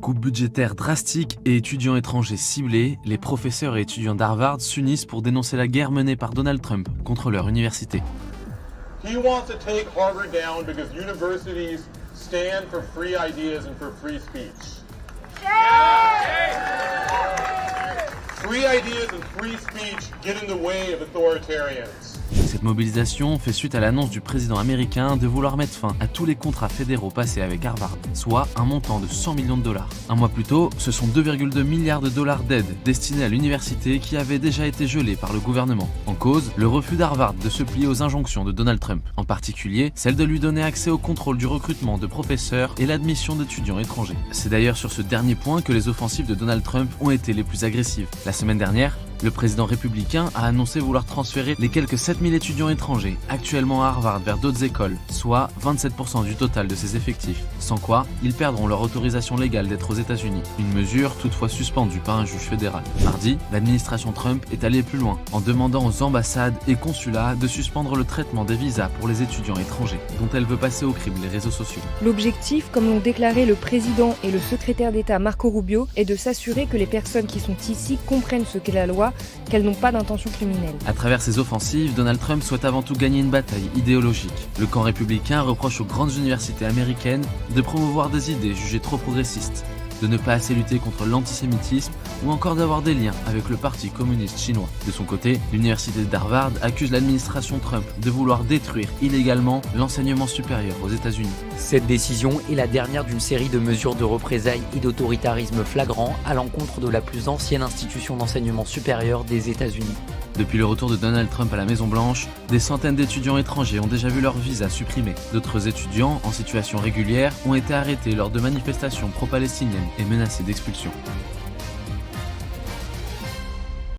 Coupe budgétaire drastique et étudiants étrangers ciblés, les professeurs et étudiants d'Harvard s'unissent pour dénoncer la guerre menée par Donald Trump contre leur université. He wants to take Harvard down because universities stand for free ideas and for free speech. Free ideas and free speech get in the way of authoritarians. Cette mobilisation fait suite à l'annonce du président américain de vouloir mettre fin à tous les contrats fédéraux passés avec Harvard, soit un montant de 100 millions de dollars. Un mois plus tôt, ce sont 2,2 milliards de dollars d'aide destinés à l'université qui avaient déjà été gelés par le gouvernement. En cause, le refus d'Harvard de se plier aux injonctions de Donald Trump, en particulier celle de lui donner accès au contrôle du recrutement de professeurs et l'admission d'étudiants étrangers. C'est d'ailleurs sur ce dernier point que les offensives de Donald Trump ont été les plus agressives. La semaine dernière, le président républicain a annoncé vouloir transférer les quelques 7000 étudiants étrangers actuellement à Harvard vers d'autres écoles, soit 27% du total de ses effectifs, sans quoi ils perdront leur autorisation légale d'être aux États-Unis, une mesure toutefois suspendue par un juge fédéral. Mardi, l'administration Trump est allée plus loin en demandant aux ambassades et consulats de suspendre le traitement des visas pour les étudiants étrangers, dont elle veut passer au crible les réseaux sociaux. L'objectif, comme l'ont déclaré le président et le secrétaire d'État Marco Rubio, est de s'assurer que les personnes qui sont ici comprennent ce qu'est la loi, qu'elles n'ont pas d'intention criminelle. À travers ces offensives, Donald Trump souhaite avant tout gagner une bataille idéologique. Le camp républicain reproche aux grandes universités américaines de promouvoir des idées jugées trop progressistes, de ne pas assez lutter contre l'antisémitisme ou encore d'avoir des liens avec le Parti communiste chinois. De son côté, l'université d'Harvard accuse l'administration Trump de vouloir détruire illégalement l'enseignement supérieur aux États-Unis. Cette décision est la dernière d'une série de mesures de représailles et d'autoritarisme flagrant à l'encontre de la plus ancienne institution d'enseignement supérieur des États-Unis. Depuis le retour de Donald Trump à la Maison-Blanche, des centaines d'étudiants étrangers ont déjà vu leur visa supprimé. D'autres étudiants, en situation régulière, ont été arrêtés lors de manifestations pro-palestiniennes et menacés d'expulsion.